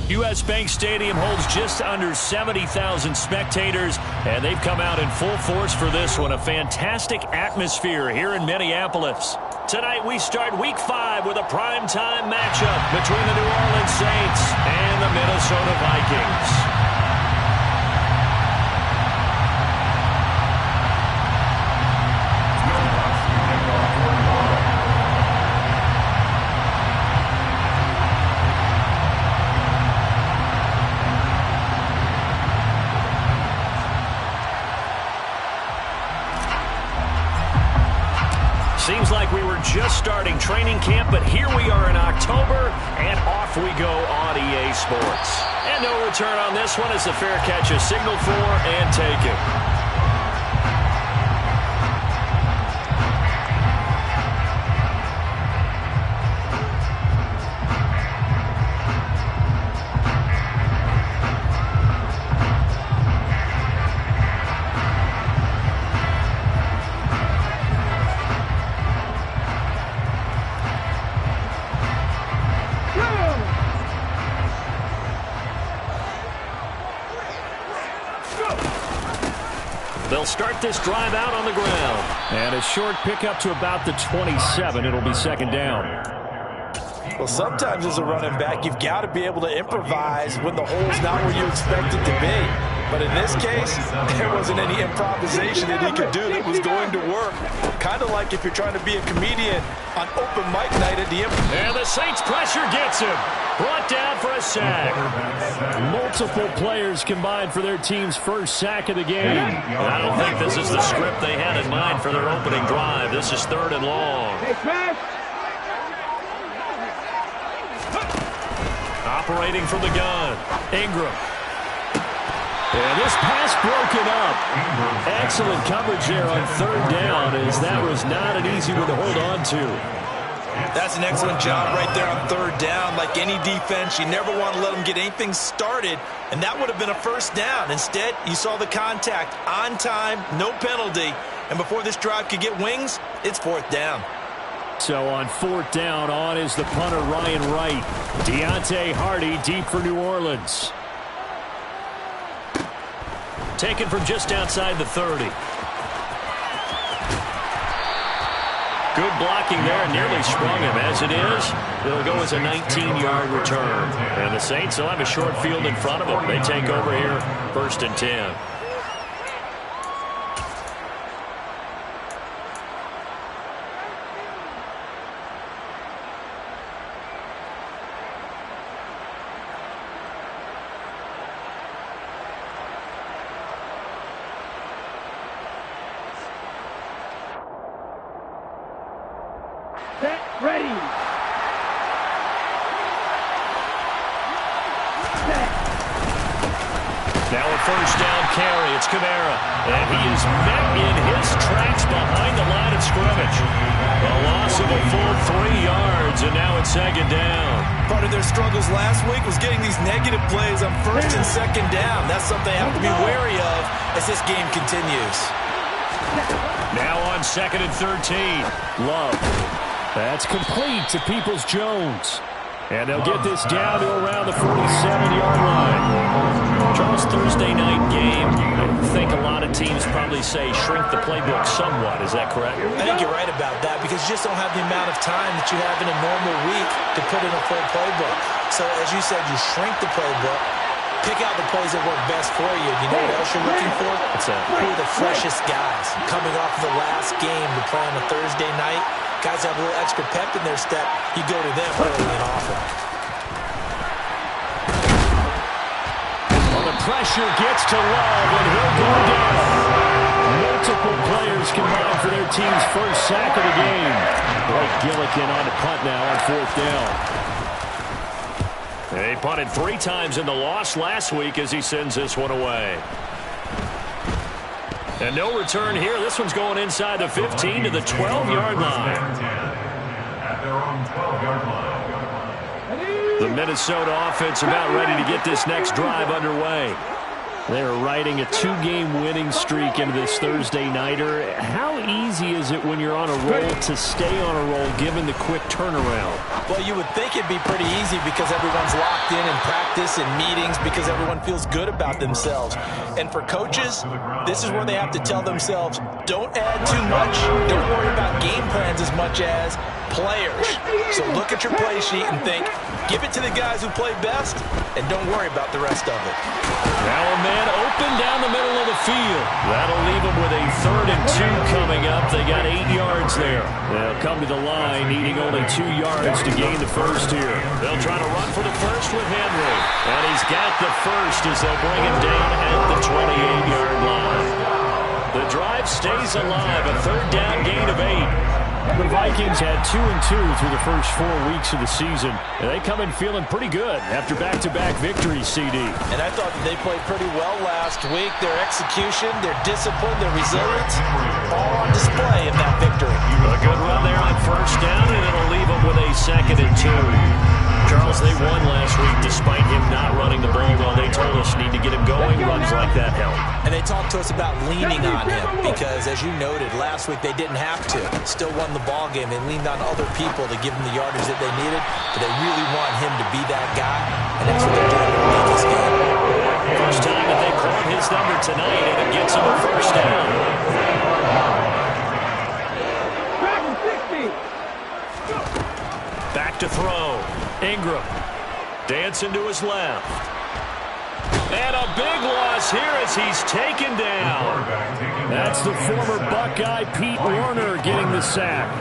U.S. Bank Stadium holds just under 70,000 spectators, and they've come out in full force for this one. A fantastic atmosphere here in Minneapolis. Tonight we start Week 5 with a primetime matchup between the New Orleans Saints and the Minnesota Vikings. Seems like we were just starting training camp, but here we are in October, and off we go on EA Sports. And no return on this one as the fair catch is signaled for and taken. They'll start this drive out on the ground. And a short pickup to about the 27. It'll be second down. Well, sometimes as a running back, you've got to be able to improvise when the hole's not where you expect it to be. But in this case, there wasn't any improvisation that he could do that was going to work. Kind of like if you're trying to be a comedian on open mic night at the And the Saints pressure gets him. Brought down for a sack. Multiple players combined for their team's first sack of the game. I don't think this is the script they had in mind for their opening drive. This is 3rd and long. Operating from the gun. Ingram. And this pass broken up. Excellent coverage there on 3rd down, as that was not an easy one to hold on to. That's an excellent job right there on 3rd down. Like any defense, you never want to let them get anything started, and that would have been a 1st down. Instead, you saw the contact on time, no penalty, and before this drive could get wings, it's 4th down. So on 4th down, on is the punter Ryan Wright. Deontay Hardy deep for New Orleans. Taken from just outside the 30. Good blocking there, nearly sprung him. As it is, it'll go as a 19-yard return. And the Saints will have a short field in front of them. They take over here, 1st and 10. Ready. Now a 1st down carry. It's Kamara. And he is met in his tracks behind the line of scrimmage. A loss of a full 3 yards, and now it's 2nd down. Part of their struggles last week was getting these negative plays on 1st and 2nd down. That's something they have to be wary of as this game continues. Now on 2nd and 13. Love. That's complete to Peoples-Jones. And they'll get this down to around the 47-yard line. Charles, Thursday night game. I think a lot of teams probably say shrink the playbook somewhat. Is that correct? I think you're right about that because you just don't have the amount of time that you have in a normal week to put in a full playbook. So, as you said, you shrink the playbook, pick out the plays that work best for you. You know what else you're looking for? Who are the freshest guys coming off of the last game to play on a Thursday night? Guys have a little extra pep in their step. You go to them early and often. Well, the pressure gets to Love, and he'll go down. Multiple players combined for their team's first sack of the game. Blake Gillikin on the punt now on 4th down. They punted 3 times in the loss last week as he sends this one away. And no return here. This one's going inside the 15 to the 12-yard line. The Minnesota offense about ready to get this next drive underway. They're riding a 2-game winning streak into this Thursday nighter. How easy is it when you're on a roll to stay on a roll given the quick turnaround? Well, you would think it'd be pretty easy because everyone's locked in practice and meetings because everyone feels good about themselves. And for coaches, this is where they have to tell themselves, don't add too much. Don't worry about game plans as much as players. So look at your play sheet and think, give it to the guys who play best, and don't worry about the rest of it. Now a man open down the middle of the field. That'll leave them with a 3rd and 2 coming up. They got 8 yards there. They'll come to the line needing only 2 yards to gain the first here. They'll try to run for the first with Henry. And he's got the first as they'll bring him down at the 28-yard line. The drive stays alive, a 3rd down gain of 8. The Vikings had 2 and 2 through the first 4 weeks of the season. And they come in feeling pretty good after back-to-back victories, CD. And I thought that they played pretty well last week. Their execution, their discipline, their resilience, all on display in that victory. A good run there on 1st down, and it'll leave them with a 2nd and 2. Charles, they won last week despite him not running the ball well. They told us need to get him going. Runs like that help. And they talked to us about leaning on him because, as you noted, last week they didn't have to. Still won the ball game. They leaned on other people to give them the yardage that they needed, but they really want him to be that guy, and that's what they're doing to win this game. First time that they called his number tonight, and it gets him a 1st down. Back to throw. Ingram. Dancing to his left. And a big loss here as he's taken down. That's the former Buckeye Pete Werner getting the sack.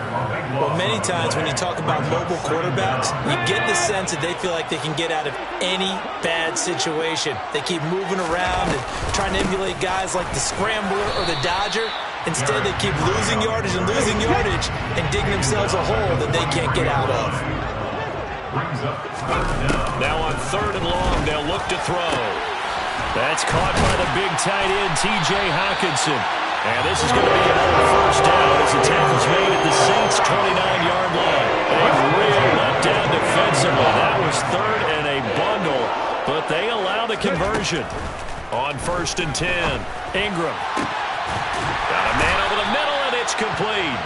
Well, many times when you talk about mobile quarterbacks, you get the sense that they feel like they can get out of any bad situation. They keep moving around and trying to emulate guys like the Scrambler or the Dodger. Instead, they keep losing yardage and digging themselves a hole that they can't get out of. Now on 3rd and long, they'll look to throw. That's caught by the big tight end, T.J. Hockenson. And this is going to be another 1st down as the tackle's made at the Saints' 29-yard line. A real letdown defensively. That was 3rd and a bundle, but they allow the conversion. On 1st and 10, Ingram. Got a man over the middle, and it's complete.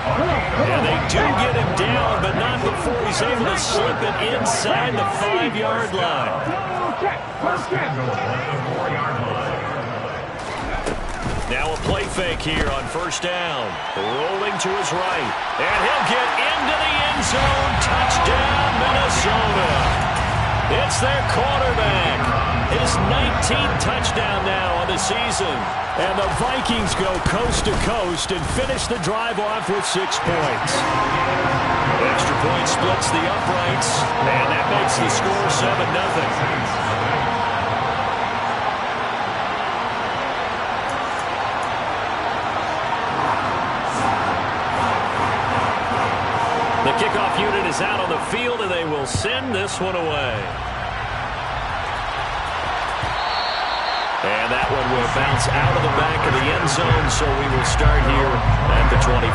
And they do get him down, but not before he's able to slip it inside the 5-yard line. Now a play fake here on 1st down. Rolling to his right. And he'll get into the end zone. Touchdown, Minnesota. It's their quarterback. His 19th touchdown now on the season. And the Vikings go coast to coast and finish the drive off with 6 points. Extra point splits the uprights, and that makes the score 7-0. The kickoff unit is out on the field, and they will send this one away. And that one will bounce out of the back of the end zone, so we will start here at the 25.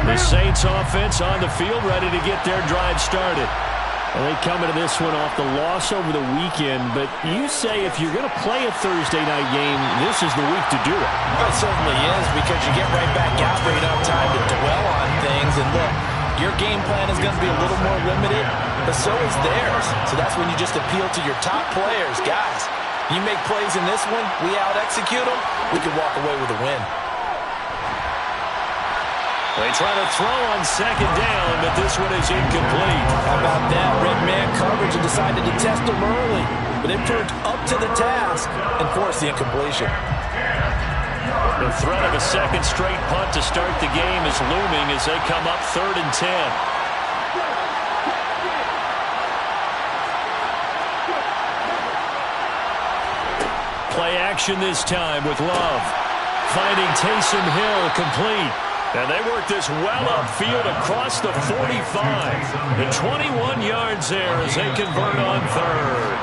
The Saints offense on the field, ready to get their drive started. And they come into this one off the loss over the weekend, but you say if you're going to play a Thursday night game, this is the week to do it. It certainly is, because you get right back out there, you don't have time to dwell on things. And look, your game plan is going to be a little more limited, but so is theirs. So that's when you just appeal to your top players. Guys, you make plays in this one, we out-execute them, we can walk away with a win. They try to throw on 2nd down, but this one is incomplete. How about that? Red man coverage and decided to test them early. But they proved up to the task and forced the incompletion. The threat of a 2nd straight punt to start the game is looming as they come up 3rd and 10. Play action this time with Love. Finding Taysom Hill complete. And they work this well upfield across the 45. And 21 yards there as they convert on 3rd.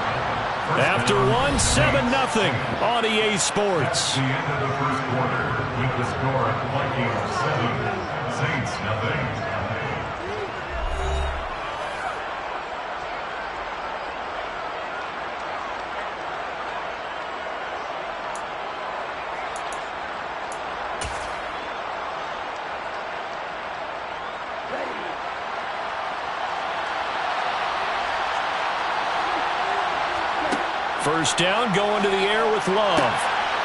After 7-0 on EA Sports. The end of the first quarter with the score Vikings 7, Saints 0. First down, going to the air with Love.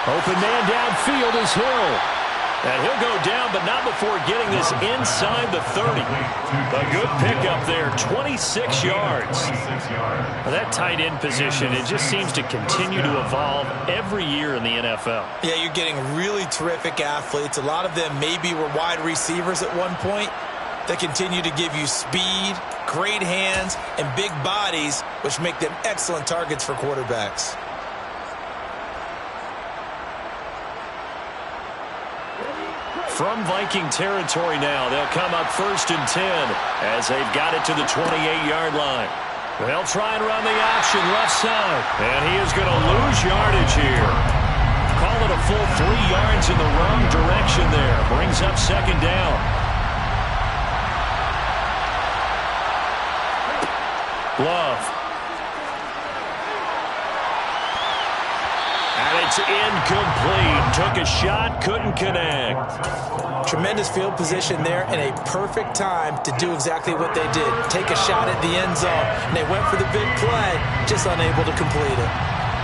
Open man downfield is Hill. And he'll go down, but not before getting this inside the 30. A good pickup there, 26 yards. Well, that tight end position, it just seems to continue to evolve every year in the NFL. Yeah, you're getting really terrific athletes. A lot of them maybe were wide receivers at one point. They continue to give you speed, great hands, and big bodies, which make them excellent targets for quarterbacks. From Viking territory now, they'll come up 1st and 10 as they've got it to the 28-yard line. They'll try and run the option left side, and he is going to lose yardage here. Call it a full 3 yards in the wrong direction there. Brings up 2nd down. Love. And it's incomplete. Took a shot, couldn't connect. Tremendous field position there and a perfect time to do exactly what they did. Take a shot at the end zone, and they went for the big play, just unable to complete it.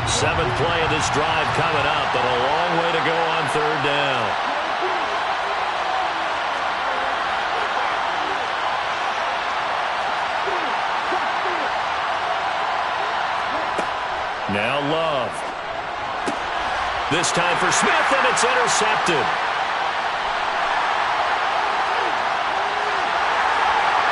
7th play of this drive coming up, but a long way to go on 3rd down. Now Love. This time for Smith, and it's intercepted.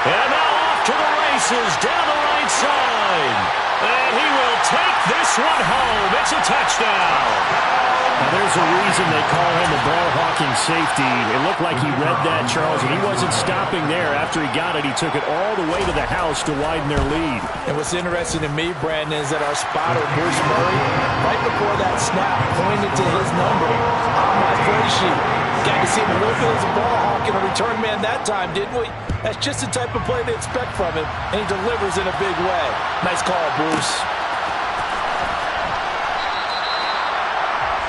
And now off to the races, down the right side. And he will take this one home. It's a touchdown. Now there's a reason they call him a ball-hawking safety. It looked like he read that, Charles, and he wasn't stopping there. After he got it, he took it all the way to the house to widen their lead. And what's interesting to me, Brandon, is that our spotter, Bruce Murray, right before that snap, pointed to his number on my play sheet. Got to see him a little bit as a ball hawk and a return man that time, didn't we? That's just the type of play they expect from him, and he delivers in a big way. Nice call, Bruce.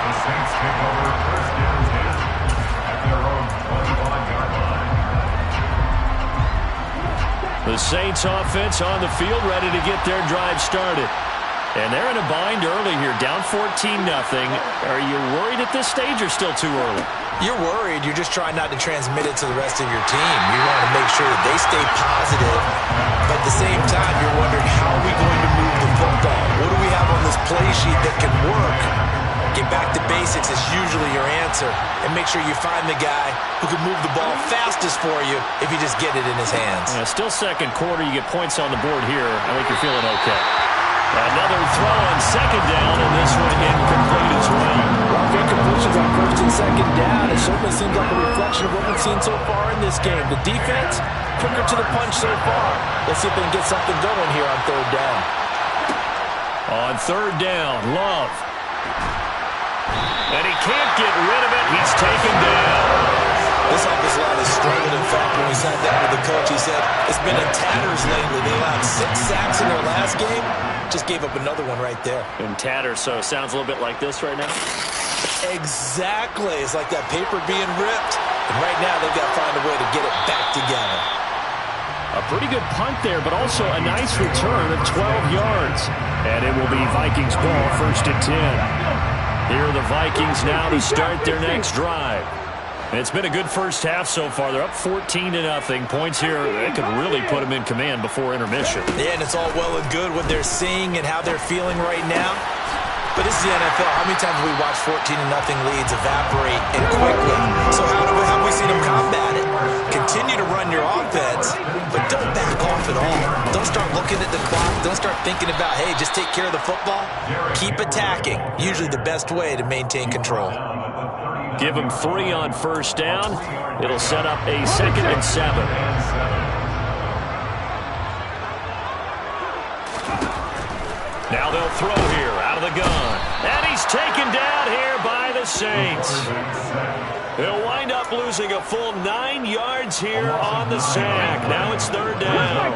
The Saints take over 1st and 10 at their own 21-yard line. The Saints offense on the field, ready to get their drive started. And they're in a bind early here, down 14-0. Are you worried at this stage or still too early? You're worried. You're just trying not to transmit it to the rest of your team. You want to make sure that they stay positive, but at the same time, you're wondering, how are we going to move the football? What do we have on this play sheet that can work? Get back to basics is usually your answer, and make sure you find the guy who can move the ball fastest for you if you just get it in his hands. Yeah, still 2nd quarter. You get points on the board here. I think you're feeling okay. Another throw on 2nd down, and this one incomplete as well. Incompletions on 1st and 2nd down. It certainly seems like a reflection of what we've seen so far in this game. The defense, quicker to the punch so far. Let's see if they can get something going here on 3rd down. On 3rd down, Love. And he can't get rid of it. He's taken down. This offensive line has struggled. In fact, when we sat down with the coach, he said it's been in tatters lately. They allowed 6 sacks in their last game. Just gave up another one right there. In tatters, so it sounds a little bit like this right now. Exactly. It's like that paper being ripped. And right now, they've got to find a way to get it back together. A pretty good punt there, but also a nice return of 12 yards. And it will be Vikings ball, 1st and 10. Here are the Vikings now to start their next drive. And it's been a good first half so far. They're up 14-0. Points here, they could really put them in command before intermission. Yeah, and it's all well and good what they're seeing and how they're feeling right now. But this is the NFL. How many times have we watched 14-0 leads evaporate and quickly? So how have we seen them combat it? Continue to run your offense, but don't back off at all. Don't start looking at the clock. Don't start thinking about, hey, just take care of the football. Keep attacking. Usually the best way to maintain control. Give them 3 on 1st down. It'll set up a 2nd and 7. Now they'll throw here out of the gun. And he's taken down here by the Saints. They'll wind up losing a full 9 yards here on the sack. Now it's 3rd down.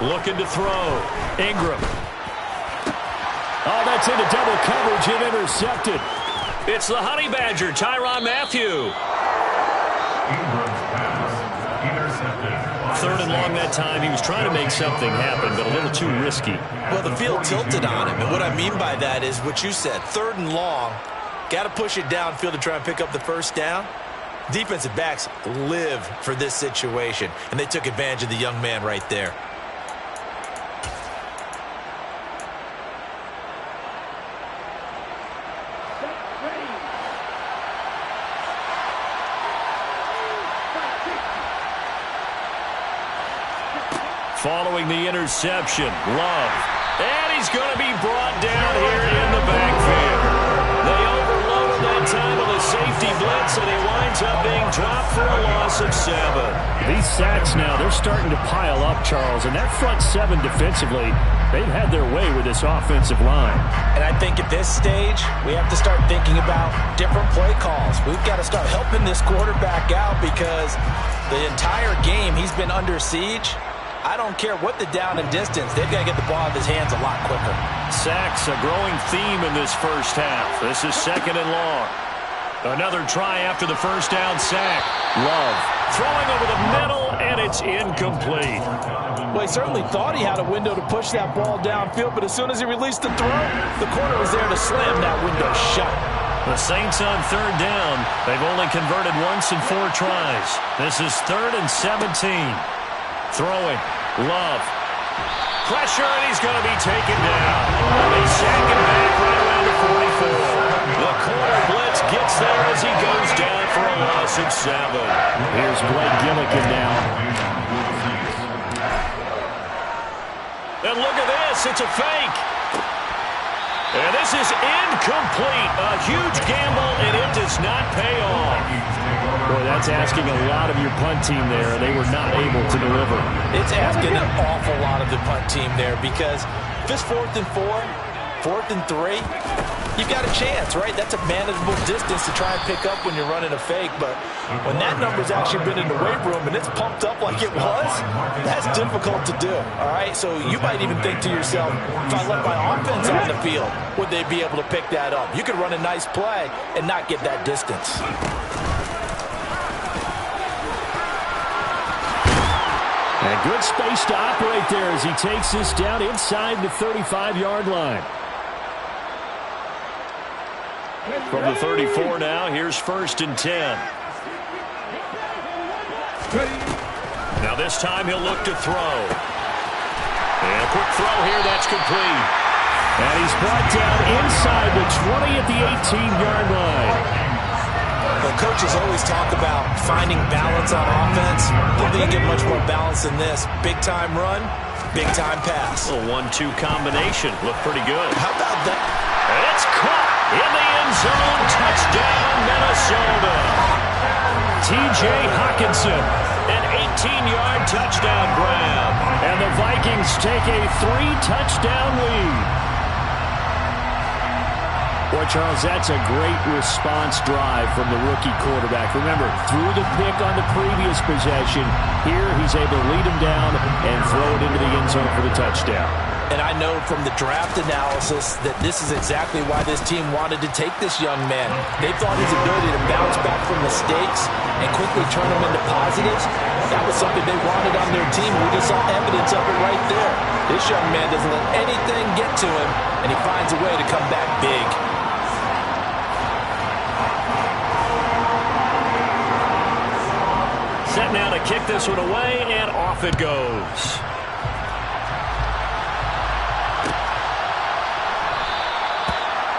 Looking to throw. Ingram. Oh, that's into double coverage and intercepted. It's the Honey Badger, Tyrann Mathieu. Ingram's pass intercepted. third and long that time. He was trying to make something happen, but a little too risky. Well, the field tilted on him, and what I mean by that is what you said, third and long, got to push it downfield to try and pick up the first down. Defensive backs live for this situation, and they took advantage of the young man right there. Following the interception, Love. And he's going to be brought down here in the backfield. They overloaded that time with a safety blitz, and he winds up being dropped for a loss of 7. These sacks now, they're starting to pile up, Charles. And that front 7 defensively, they've had their way with this offensive line. And I think at this stage, we have to start thinking about different play calls. We've got to start helping this quarterback out because the entire game he's been under siege. I don't care what the down and distance. They've got to get the ball out of his hands a lot quicker. Sacks, a growing theme in this first half. This is second and long. Another try after the first down sack. Love throwing over the middle, and it's incomplete. Well, he certainly thought he had a window to push that ball downfield, but as soon as he released the throw, the corner was there to slam that window shut. The Saints on third down. They've only converted once in 4 tries. This is 3rd and 17. Throwing. Love. Pressure, and he's going to be taken down. They sack him back right around the 44. The corner blitz gets there as he goes down for a loss of 7. Here's Blake Gillikin now. And look at this. It's a fake. And this is incomplete. A huge gamble, and it does not pay off. Boy, that's asking a lot of your punt team there. They were not able to deliver. It's asking an awful lot of the punt team there because if it's 4th and 4, 4th and 3, you've got a chance, right? That's a manageable distance to try and pick up when you're running a fake. But when that number's actually been in the weight room and it's pumped up like it was, that's difficult to do, all right? So you might even think to yourself, if I let my offense on the field, would they be able to pick that up? You could run a nice play and not get that distance. And good space to operate there as he takes this down inside the 35-yard line. From the 34 now, here's 1st and 10. Now this time he'll look to throw. And a quick throw here, that's complete. And he's brought down inside the 20 at the 18-yard line. Well, coaches always talk about finding balance on offense. I don't think you get much more balance than this. Big-time run, big-time pass. A 1-2 combination. Looked pretty good. How about that? It's caught in the end zone. Touchdown, Minnesota. T.J. Hockenson, an 18-yard touchdown grab. And the Vikings take a 3-touchdown lead. Boy, Charles, that's a great response drive from the rookie quarterback. Remember, threw the pick on the previous possession. Here, he's able to lead him down and throw it into the end zone for the touchdown. And I know from the draft analysis that this is exactly why this team wanted to take this young man. They thought his ability to bounce back from mistakes and quickly turn them into positives, that was something they wanted on their team. We just saw evidence of it right there. This young man doesn't let anything get to him, and he finds a way to come back big. Set now to kick this one away, and off it goes.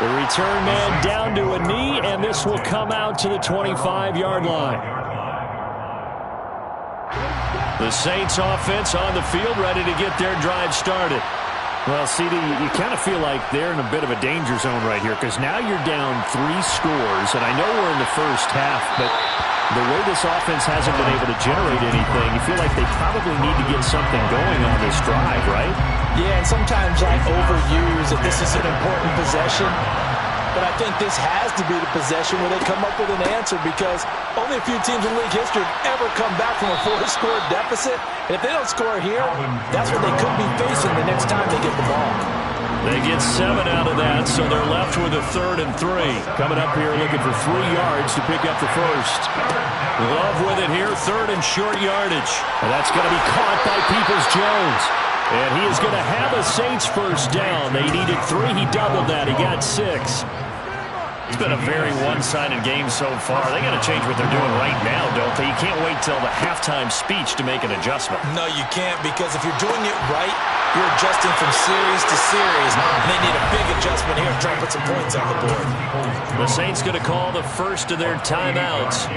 The return man down to a knee, and this will come out to the 25-yard line. The Saints offense on the field, ready to get their drive started. Well, CD, you kind of feel like they're in a bit of a danger zone right here because now you're down 3 scores, and I know we're in the first half, but the way this offense hasn't been able to generate anything, you feel like they probably need to get something going on this drive, right? Yeah, and sometimes I overuse that this is an important possession, but I think this has to be the possession where they come up with an answer because only a few teams in league history have ever come back from a 4-score deficit. And if they don't score here, that's what they could be facing the next time they get the ball. They get 7 out of that, so they're left with a 3rd and 3. Coming up here looking for 3 yards to pick up the first. Love with it here, 3rd and short yardage. And that's going to be caught by Peoples-Jones. And he is going to have a Saints first down. They needed 3. He doubled that. He got 6. It's been a very one-sided game so far. They got to change what they're doing right now, don't they? You can't wait till the halftime speech to make an adjustment. No, you can't, because if you're doing it right, you're adjusting from series to series. And they need a big adjustment here to try and put some points on the board. The Saints going to call the first of their timeouts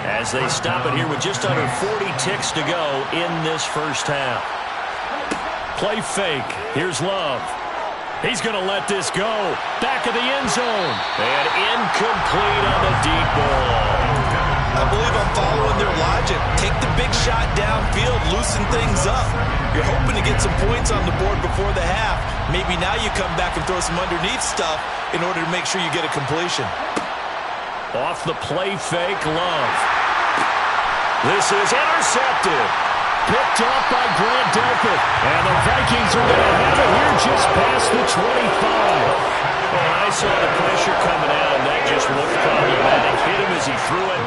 as they stop it here with just under 40 ticks to go in this first half. Play fake. Here's Love. He's going to let this go. Back of the end zone. And incomplete on the deep ball. I believe I'm following their logic. Take the big shot downfield, loosen things up. You're hoping to get some points on the board before the half. Maybe now you come back and throw some underneath stuff in order to make sure you get a completion. Off the play fake, Love. This is intercepted. Picked off by Grant Delpit. And the Vikings are going to have it here just past the 25. Well, I saw the pressure coming out, and that just looked problematic. Hit him as he threw it,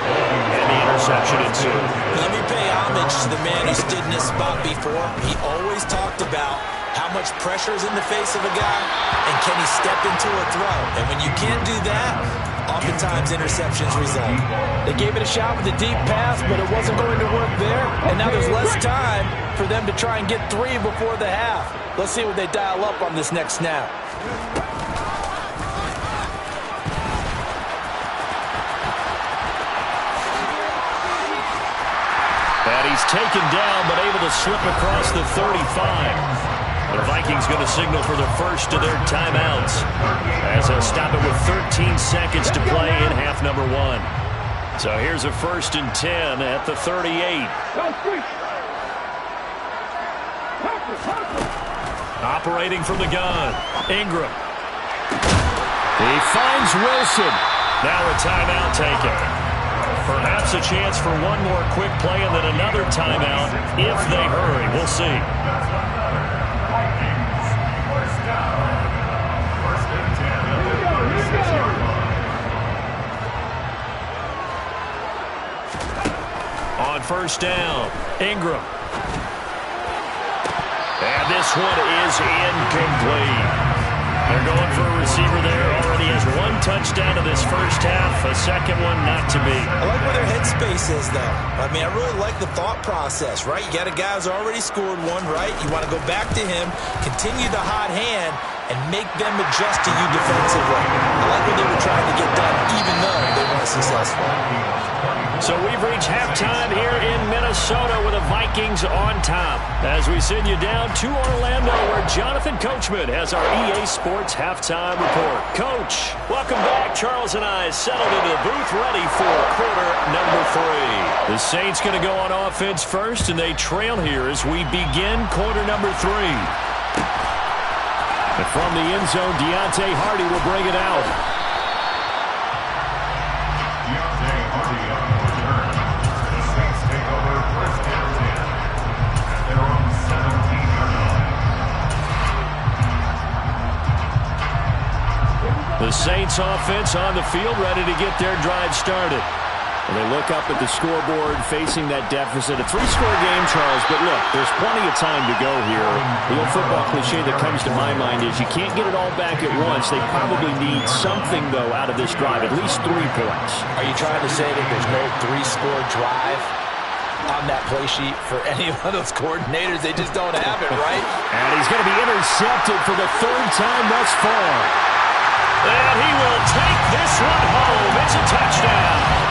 and the interception ensued. Let me pay homage to the man who stood in this spot before. He always talked about how much pressure is in the face of a guy, and can he step into a throw. And when you can't do that, oftentimes interceptions result. They gave it a shot with a deep pass, but it wasn't going to work there. And now there's less time for them to try and get 3 before the half. Let's see what they dial up on this next snap. And he's taken down, but able to slip across the 35. The Vikings going to signal for the first of their timeouts as they'll stop it with 13 seconds to play in half number 1. So here's a 1st and 10 at the 38. Operating from the gun, Ingram. He finds Wilson. Now a timeout taken. Perhaps a chance for one more quick play and then another timeout if they hurry. We'll see. On first down, Ingram. And this one is incomplete. They're going for a receiver there. Already has 1 touchdown in this first half. A second one not to be. I like where their headspace is, though. I mean, I really like the thought process, right? You got a guy who's already scored 1, right? You want to go back to him, continue the hot hand, and make them adjust to you defensively. I like what they were trying to get done, even though they weren't successful. So we've reached halftime here in Minnesota with the Vikings on top. As we send you down to Orlando, where Jonathan Coachman has our EA Sports Halftime Report. Coach, welcome back. Charles and I settled into the booth ready for quarter number 3. The Saints going to go on offense first, and they trail here as we begin quarter number 3. And from the end zone, Deontay Hardy will bring it out. Deontay Hardy on the return. The Saints take over 1st and 10 at their own 17-yard line. The Saints offense on the field, ready to get their drive started. And they look up at the scoreboard, facing that deficit. A 3-score game, Charles, but look, there's plenty of time to go here. The old football cliche that comes to my mind is you can't get it all back at once. They probably need something, though, out of this drive, at least 3 points. Are you trying to say that there's no 3-score drive on that play sheet for any of those coordinators? They just don't have it, right? And he's going to be intercepted for the 3rd time thus far. And he will take this one home. It's a touchdown.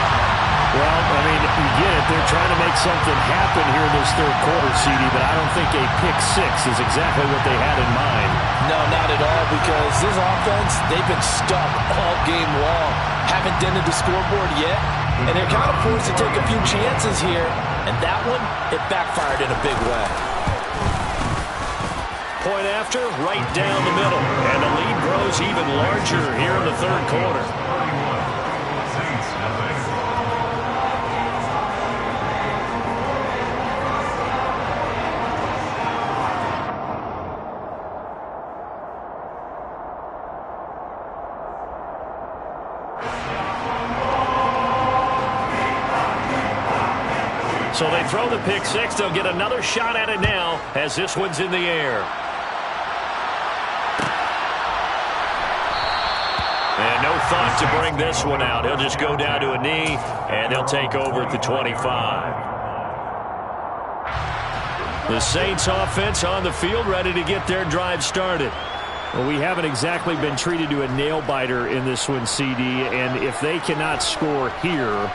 Well, I mean, you get it. They're trying to make something happen here in this 3rd quarter, CD, but I don't think a pick-6 is exactly what they had in mind. No, not at all, because this offense, they've been stuck all game long. Haven't dented the scoreboard yet, and they're kind of forced to take a few chances here, and that one, it backfired in a big way. Point after, right down the middle, and the lead grows even larger here in the 3rd quarter. Saints nothing. So they throw the pick six. They'll get another shot at it now as this one's in the air. And no thought to bring this one out. He'll just go down to a knee, and they'll take over at the 25. The Saints offense on the field, ready to get their drive started. Well, we haven't exactly been treated to a nail-biter in this one, CD, and if they cannot score here,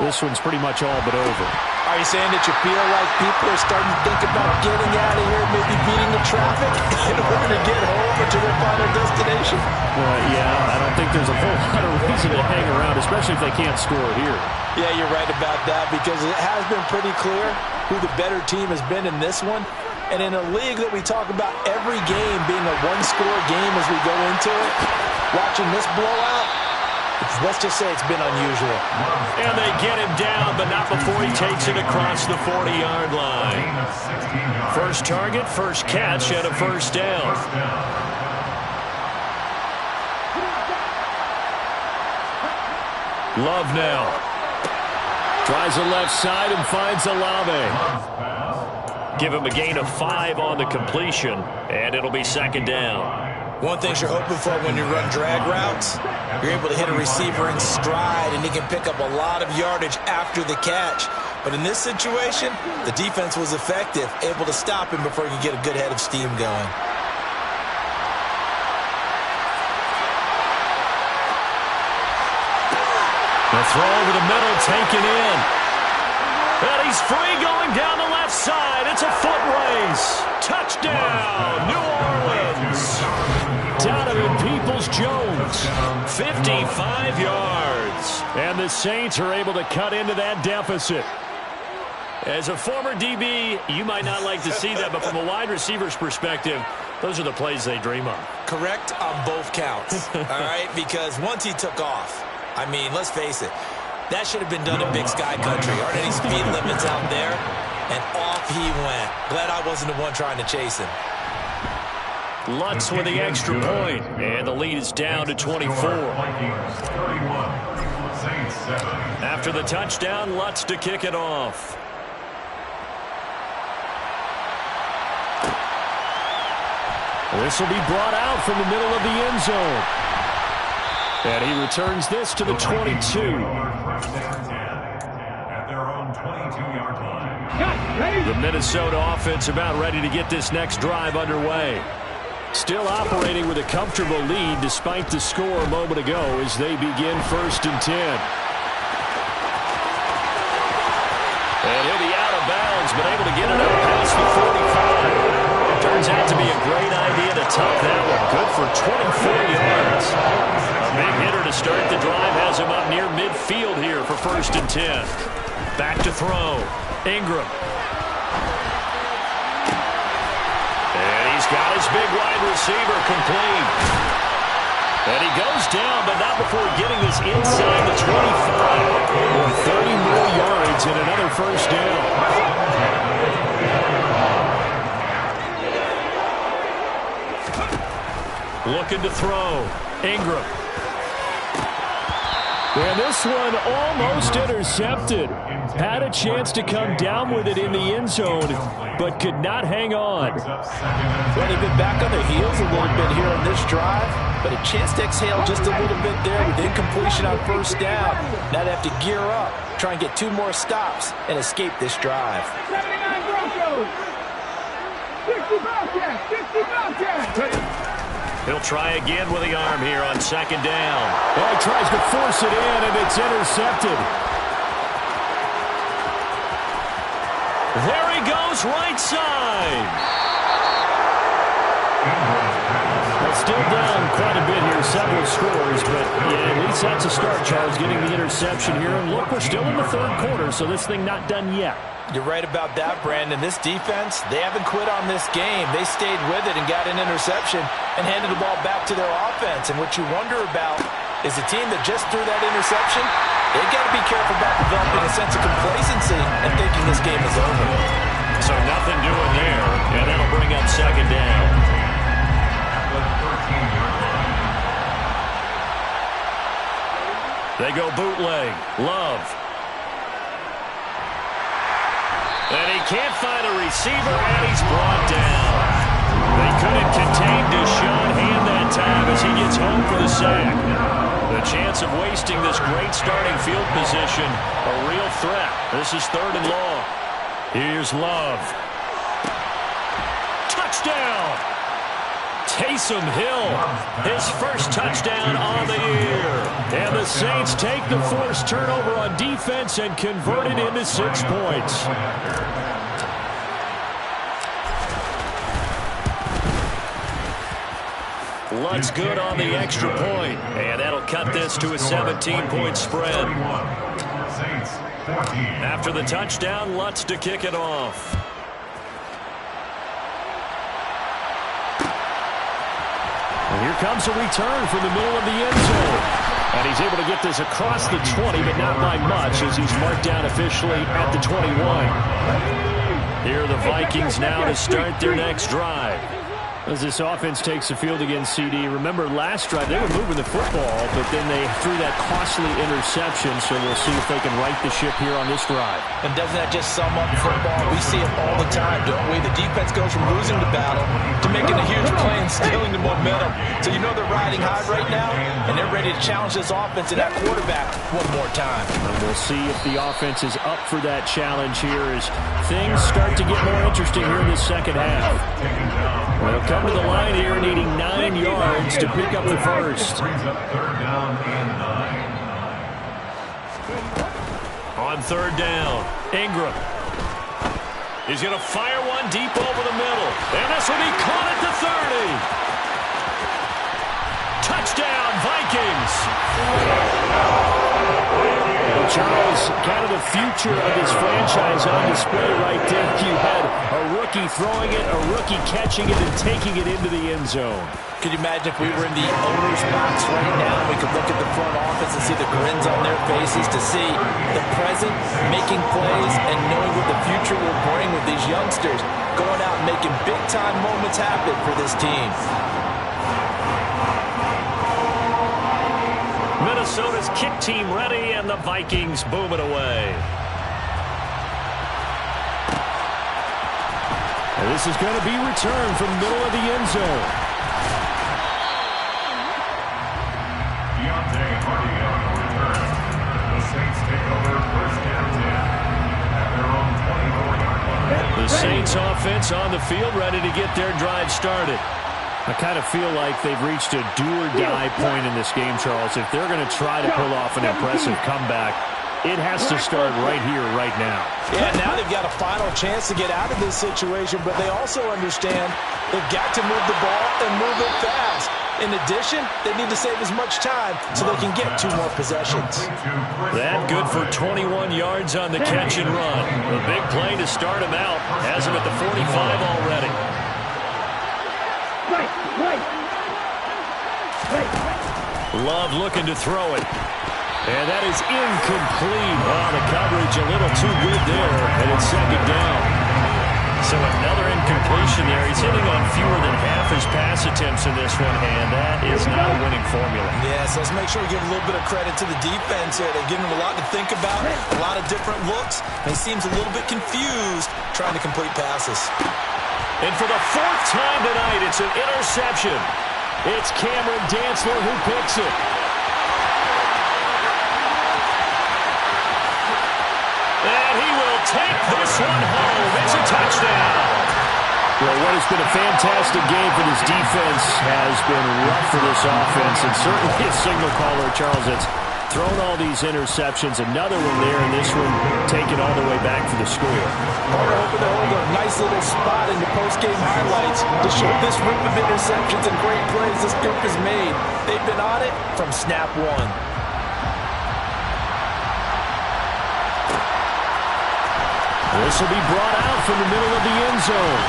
this one's pretty much all but over. Are you saying that you feel like people are starting to think about getting out of here, maybe beating the traffic in order to get home or to their final destination? Yeah, I don't think there's a whole lot of reason to hang around, especially if they can't score here. Yeah, you're right about that because it has been pretty clear who the better team has been in this one. And in a league that we talk about every game being a one-score game as we go into it, watching this blowout, let's just say it's been unusual. And they get him down, but not before he takes it across the 40-yard line. First target, first catch, and a first down. Love now. Tries the left side and finds Olave. Give him a gain of 5 on the completion, and it'll be second down. One thing you're hoping for when you run drag routes, you're able to hit a receiver in stride, and he can pick up a lot of yardage after the catch. But in this situation, the defense was effective, able to stop him before he could get a good head of steam going. The throw over the middle, taken in. And he's free going down the left side. It's a foot race. Touchdown, New Orleans. Donovan Peoples-Jones. 55 yards. And the Saints are able to cut into that deficit. As a former DB, you might not like to see that, but from a wide receiver's perspective, those are the plays they dream of. Correct on both counts, all right? Because once he took off, I mean, let's face it, that should have been done in Big Sky Country. Aren't any speed limits out there? And off he went. Glad I wasn't the one trying to chase him. Lutz with the extra point, and the lead is down to 24. After the touchdown, Lutz to kick it off. This will be brought out from the middle of the end zone. And he returns this to the 22. The Minnesota offense about ready to get this next drive underway. Still operating with a comfortable lead despite the score a moment ago as they begin 1st and 10. And he'll be out of bounds, but able to get it up past the 45. Turns out to be a great idea to tuck that one. Good for 24 yards. A big hitter to start the drive has him up near midfield here for 1st and 10. Back to throw. Ingram. And he's got his big wide receiver complete. And he goes down, but not before getting this inside the 25. Or 30 more yards and another first down. Looking to throw. Ingram. And this one almost intercepted. Had a chance to come down with it in the end zone, but could not hang on. Well, they've been back on their heels a little bit here on this drive, but a chance to exhale just a little bit there with incompletion on first down. Now they have to gear up, try and get 2 more stops, and escape this drive. 60 Bobcats! He'll try again with the arm here on 2nd down. Well, he tries to force it in, and it's intercepted. There he goes, right side. Well, still down quite a bit here, several scores, but yeah, at least that's a start, Charles, getting the interception here. And look, we're still in the 3rd quarter, so this thing not done yet. You're right about that, Brandon. This defense, they haven't quit on this game. They stayed with it and got an interception and handed the ball back to their offense. And what you wonder about is the team that just threw that interception, they've got to be careful about developing a sense of complacency and thinking this game is over. So nothing doing there, and that'll bring up 2nd down. They go bootleg. Love. And he can't find a receiver, and he's brought down. They couldn't contain Deshaun Hand that time as he gets home for the sack. The chance of wasting this great starting field position, a real threat. This is 3rd and long. Here's Love. Touchdown! Taysom Hill, his first touchdown on the year. And the Saints take the forced turnover on defense and convert it into 6 points. Lutt's good on the extra point, and that'll cut this to a 17-point spread. After the touchdown, Lutt's to kick it off. And here comes a return from the middle of the end zone. And he's able to get this across the 20, but not by much as he's marked down officially at the 21. Here are the Vikings now to start their next drive. As this offense takes the field against CD, remember last drive they were moving the football, but then they threw that costly interception, so we'll see if they can right the ship here on this drive. And doesn't that just sum up football? We see it all the time, don't we? The defense goes from losing the battle to making a huge play and stealing the momentum. So you know they're riding high right now, and they're ready to challenge this offense and that quarterback one more time. And we'll see if the offense is up for that challenge here as things start to get more interesting here in the second half. They'll come to the line here needing 9 yards to pick up the first. On 3rd down, Ingram. He's going to fire one deep over the middle. And this will be caught at the 30. Touchdown, Vikings. Well, Charles, kind of the future of this franchise on display right there. You had a rookie throwing it, a rookie catching it, and taking it into the end zone. Could you imagine if we were in the owner's box right now and we could look at the front office and see the grins on their faces, to see the present making plays and knowing what the future will bring with these youngsters going out and making big-time moments happen for this team. Minnesota's kick team ready, and the Vikings boom it away. And this is going to be returned from the middle of the end zone. The Saints offense on the field ready to get their drive started. I kind of feel like they've reached a do-or-die point in this game, Charles. If they're going to try to pull off an impressive comeback, it has to start right here, right now. Yeah, now they've got a final chance to get out of this situation, but they also understand they've got to move the ball and move it fast. In addition, they need to save as much time so they can get 2 more possessions. That good for 21 yards on the catch and run. A big play to start him out. Has him at the 45 already. Love looking to throw it. And that is incomplete. Oh, the coverage a little too good there, and it's 2nd down. So another incompletion there. He's hitting on fewer than half his pass attempts in this one, and that is not a winning formula. Yes, let's make sure we give a little bit of credit to the defense here. They're giving him a lot to think about, a lot of different looks, and he seems a little bit confused trying to complete passes. And for the 4th time tonight, it's an interception. It's Cameron Dantzler who picks it. And he will take this one home. It's a touchdown. Well, what has been a fantastic game for this defense has been rough for this offense, and certainly a signal caller, Charles, that's thrown all these interceptions. Another one there, and this one taken all the way back for the score. Carter hoping to hold a nice little spot in the post-game highlights to show this rip of interceptions and great plays this group has made. They've been on it from snap one. This will be brought out from the middle of the end zone.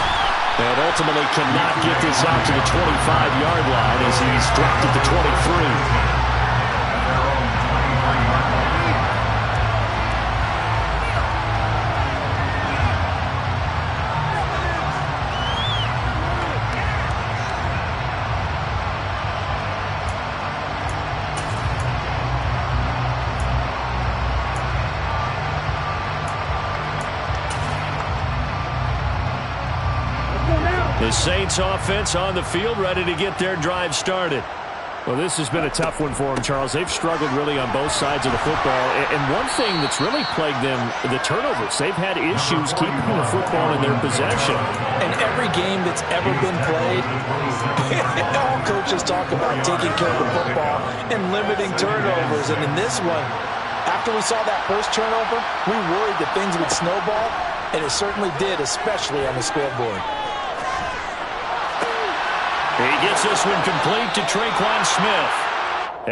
And ultimately cannot get this out to the 25-yard line as he's dropped at the 23. The Saints offense on the field, ready to get their drive started. Well, this has been a tough one for them, Charles. They've struggled really on both sides of the football. And one thing that's really plagued them, the turnovers. They've had issues keeping the football in their possession. And every game that's ever been played, all coaches talk about taking care of the football and limiting turnovers. And in this one, after we saw that first turnover, we worried that things would snowball, and it certainly did, especially on the scoreboard. He gets this one complete to Traquan Smith.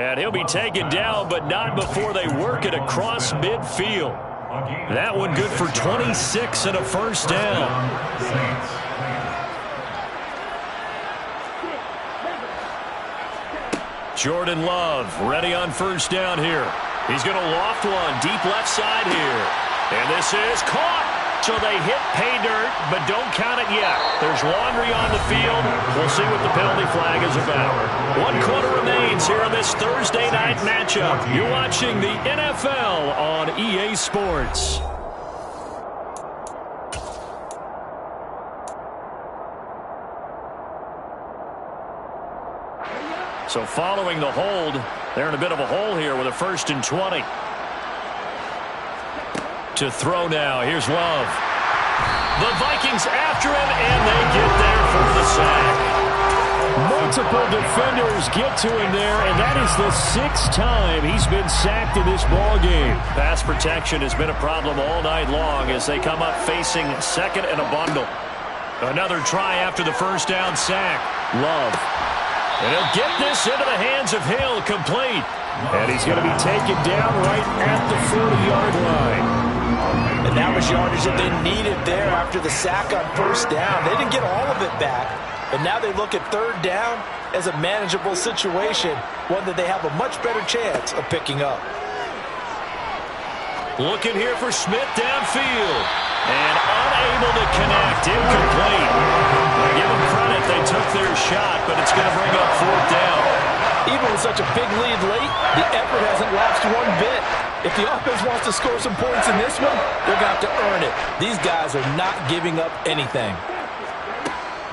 And he'll be taken down, but not before they work it across midfield. That one good for 26 and a first down. Jordan Love ready on first down here. He's going to loft one deep left side here. And this is caught. So they hit pay dirt, but don't count it yet. There's laundry on the field. We'll see what the penalty flag is about. 1 quarter remains here in this Thursday night matchup. You're watching the NFL on EA Sports. So following the hold, they're in a bit of a hole here with a 1st and 20. To throw now. Here's Love. The Vikings after him, and they get there for the sack. Multiple defenders get to him there, and that is the 6th time he's been sacked in this ball game. Pass protection has been a problem all night long as they come up facing 2nd and a bundle. Another try after the first down sack. Love. And he'll get this into the hands of Hill, complete. And he's going to be taken down right at the 40-yard line. And that was yardage that they needed there after the sack on first down. They didn't get all of it back, but now they look at 3rd down as a manageable situation, one that they have a much better chance of picking up. Looking here for Smith downfield. And unable to connect, incomplete. I give them credit, they took their shot, but it's going to bring up 4th down. Even with such a big lead late, the effort hasn't lapsed one bit. If the offense wants to score some points in this one, they're going to have to earn it. These guys are not giving up anything.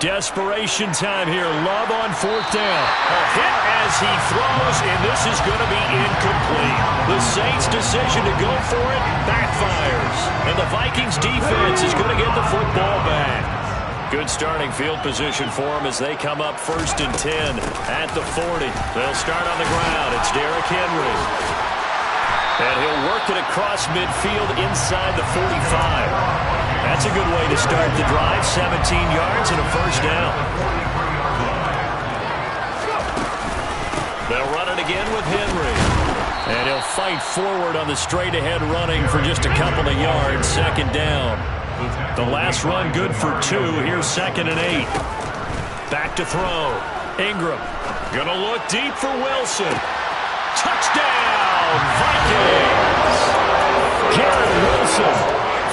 Desperation time here. Love on 4th down. A hit as he throws, and this is going to be incomplete. The Saints' decision to go for it backfires. And the Vikings defense is going to get the football back. Good starting field position for them as they come up 1st and 10 at the 40. They'll start on the ground. It's Derrick Henry. And he'll work it across midfield inside the 45. That's a good way to start the drive. 17 yards and a first down. They'll run it again with Henry. And he'll fight forward on the straight-ahead running for just a couple of yards. 2nd down. The last run good for 2. Here's 2nd and 8. Back to throw. Ingram. Gonna look deep for Wilson. Touchdown, Vikings! Garrett Wilson,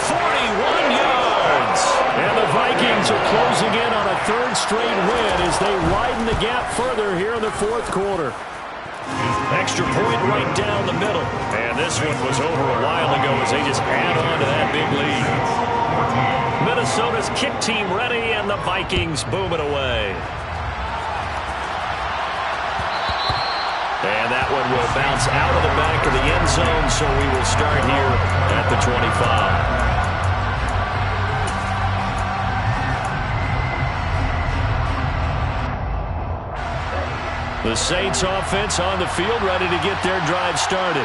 41 yards. And the Vikings are closing in on a 3rd straight win as they widen the gap further here in the 4th quarter. Extra point right down the middle. And this one was over a while ago as they just add on to that big lead. Minnesota's kick team ready, and the Vikings boom it away. And that one will bounce out of the back of the end zone, so we will start here at the 25. The Saints offense on the field, ready to get their drive started.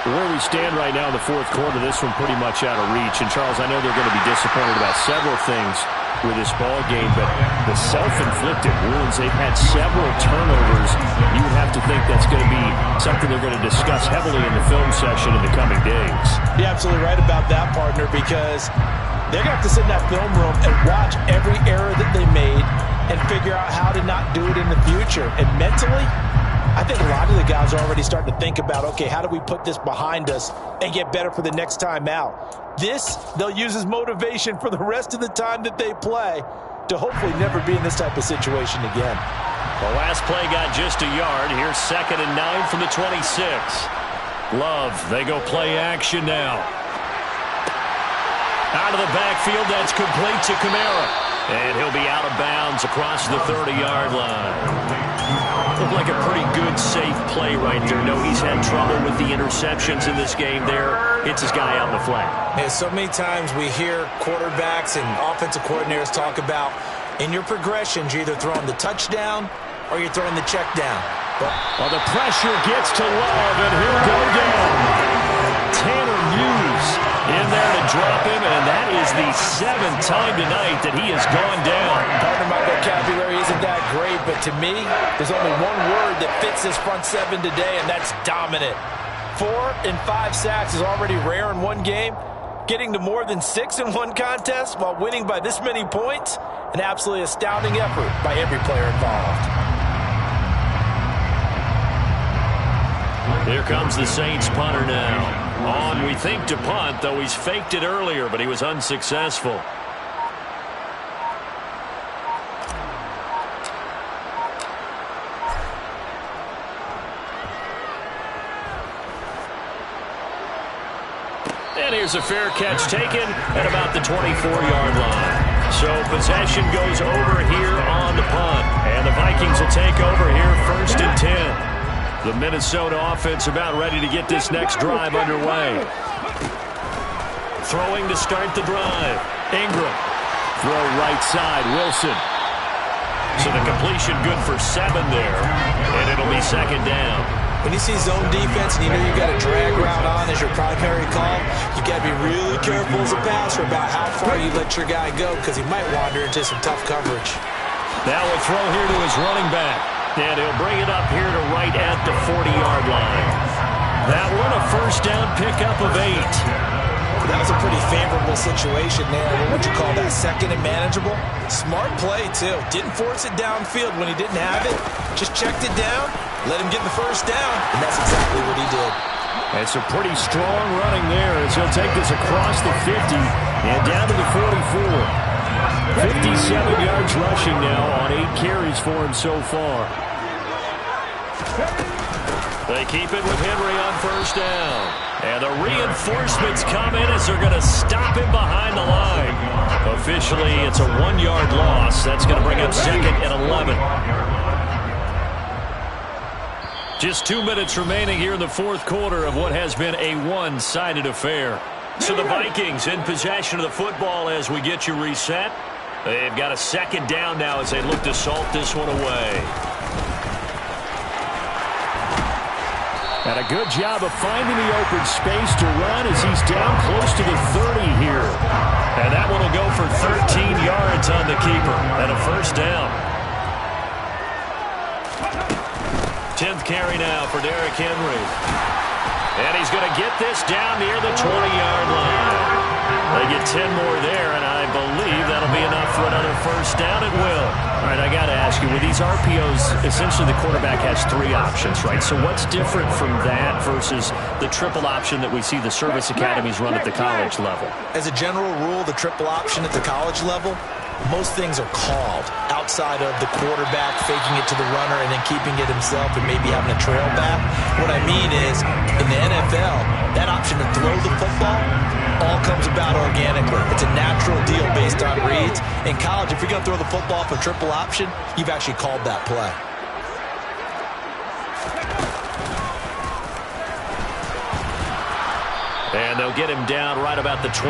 Where we stand right now in the 4th quarter, this one pretty much out of reach. And, Charles, I know they're going to be disappointed about several things with this ball game, but the self-inflicted wounds, they've had several turnovers. You have to think that's going to be something they're going to discuss heavily in the film session in the coming days. You're absolutely right about that, partner, because they're going to have to sit in that film room and watch every error that they made and figure out how to not do it in the future. And mentally, I think a lot of the guys are already starting to think about, okay, how do we put this behind us and get better for the next time out? This, they'll use as motivation for the rest of the time that they play to hopefully never be in this type of situation again. The last play got just a yard. Here's 2nd and 9 from the 26. Love, they go play action now. Out of the backfield, that's complete to Kamara. And he'll be out of bounds across the 30-yard line. Looked like a pretty good, safe play right there. No, he's had trouble with the interceptions in this game there. Hits his guy out in the flat. Yeah, so many times we hear quarterbacks and offensive coordinators talk about in your progressions, you're either throwing the touchdown or you're throwing the check down. Well, the pressure gets to Love, and he'll go down. Tanner Muse in there to drop him, and that is the 7th time tonight that he has gone down. Part of my vocabulary isn't that great, but to me, there's only one word that fits this front seven today, and that's dominant. 4 and 5 sacks is already rare in one game. Getting to more than 6 in one contest while winning by this many points, an absolutely astounding effort by every player involved. Here comes the Saints punter now. On, we think, to punt, though he's faked it earlier, but he was unsuccessful. And here's a fair catch taken at about the 24-yard line. So possession goes over here on the punt. And the Vikings will take over here 1st and 10. The Minnesota offense about ready to get this next drive underway. Throwing to start the drive. Ingram. Throw right side. Wilson. So the completion good for 7 there. And it'll be 2nd down. When you see zone defense and you know you've got a drag route on as your primary call, you got to be really careful as a passer about how far you let your guy go because he might wander into some tough coverage. Now we'll throw here to his running back. And he'll bring it up here to right at the 40-yard line. That one a 1st down pickup of 8. That was a pretty favorable situation there. What would you call that, 2nd and manageable? Smart play, too. Didn't force it downfield when he didn't have it. Just checked it down, let him get the 1st down, and that's exactly what he did. That's a pretty strong running there as he'll take this across the 50 and down to the 44. 57 yards rushing now on 8 carries for him so far. They keep it with Henry on 1st down. And the reinforcements come in as they're going to stop him behind the line. Officially, it's a 1-yard loss. That's going to bring up 2nd and 11. Just 2 minutes remaining here in the 4th quarter of what has been a one-sided affair. So the Vikings in possession of the football as we get you reset. They've got a 2nd down now as they look to salt this one away. And a good job of finding the open space to run as he's down close to the 30 here. And that one will go for 13 yards on the keeper and a 1st down. 10th carry now for Derrick Henry. And he's going to get this down near the 20-yard line. They get 10 more there, and I believe that'll be enough for another 1st down. It will. All right, I got to ask you, with these RPOs, essentially the quarterback has 3 options, right? So what's different from that versus the triple option that we see the service academies run at the college level? As a general rule, the triple option at the college level, most things are called outside of the quarterback faking it to the runner and then keeping it himself and maybe having a trail back. What I mean is, in the NFL, that option to throw the football all comes about organically. It's a natural deal based on reads. In college, if you're going to throw the football for triple option, you've actually called that play. And they'll get him down right about the 20.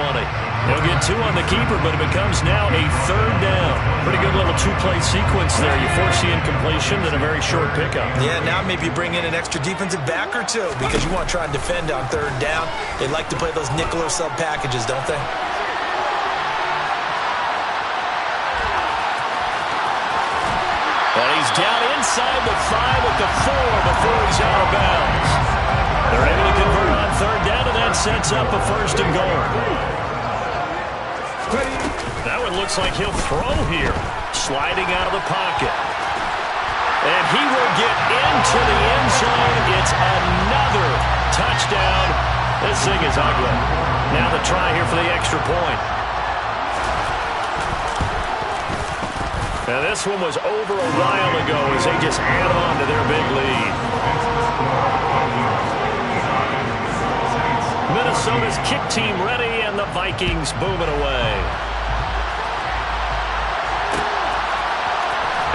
They'll get 2 on the keeper, but it becomes now a 3rd down. Pretty good little 2-play sequence there. You force the incompletion, then a very short pickup. Yeah, now maybe you bring in an extra defensive back or 2 because you want to try and defend on 3rd down. They like to play those nickel or sub packages, don't they? And he's down inside the 5 at the 4 before he's out of bounds. They're able to convert on 3rd down, and that sets up a 1st and goal. That one looks like he'll throw here. Sliding out of the pocket. And he will get into the end zone. It's another touchdown. This thing is ugly. Now the try here for the extra point. Now this one was over a while ago as they just add on to their big lead. Minnesota's kick team ready, and the Vikings booming away.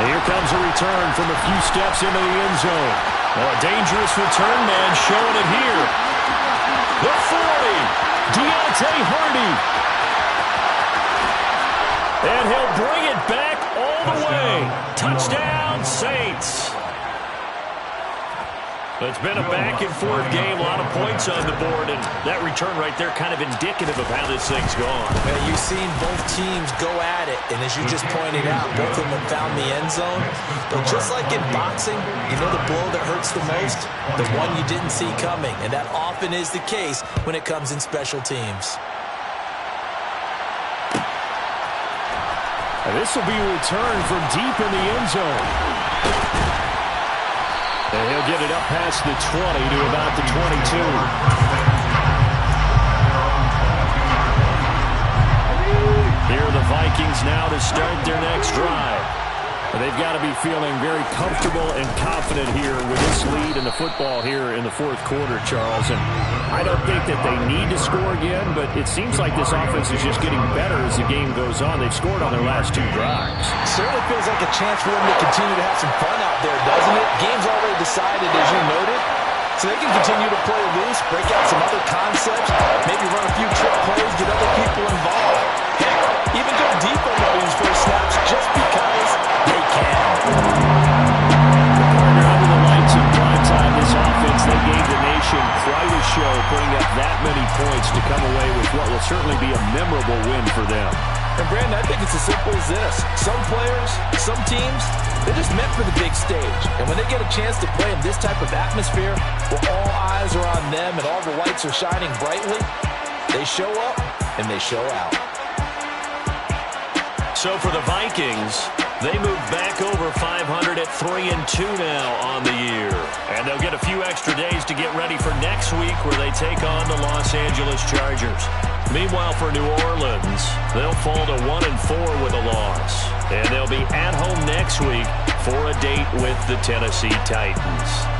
And here comes a return from a few steps into the end zone. Oh, a dangerous return man showing it here. The 40, Deontay Hardy. And he'll bring it back all the way. Touchdown, Saints. It's been a back-and-forth game, a lot of points on the board, and that return right there kind of indicative of how this thing's gone. Yeah, you've seen both teams go at it, and as you just pointed out, both of them have found the end zone. But just like in boxing, you know the blow that hurts the most? The one you didn't see coming, and that often is the case when it comes in special teams. And this will be a return from deep in the end zone. And he'll get it up past the 20 to about the 22. Here are the Vikings now to start their next drive. They've got to be feeling very comfortable and confident here with this lead in the football here in the fourth quarter, Charles. And I don't think that they need to score again, but it seems like this offense is just getting better as the game goes on. They've scored on their last 2 drives. Certainly feels like a chance for them to continue to have some fun out there, doesn't it? Game's already decided, as you noted. So they can continue to play loose, break out some other concepts, maybe run a few trick plays, get other people involved. Heck, even go deep on one of these first snaps just because they can. The partner under the lights in prime time, this offense, they gave the nation quite a show, putting up that many points to come away with what will certainly be a memorable win for them. And Brandon, I think it's as simple as this. Some players, some teams, they're just meant for the big stage. And when they get a chance to play in this type of atmosphere, where all eyes are on them and all the lights are shining brightly, they show up and they show out. So for the Vikings, they move back over 500 at 3-2 now on the year. And they'll get a few extra days to get ready for next week where they take on the Los Angeles Chargers. Meanwhile, for New Orleans, they'll fall to 1-4 with a loss. And they'll be at home next week for a date with the Tennessee Titans.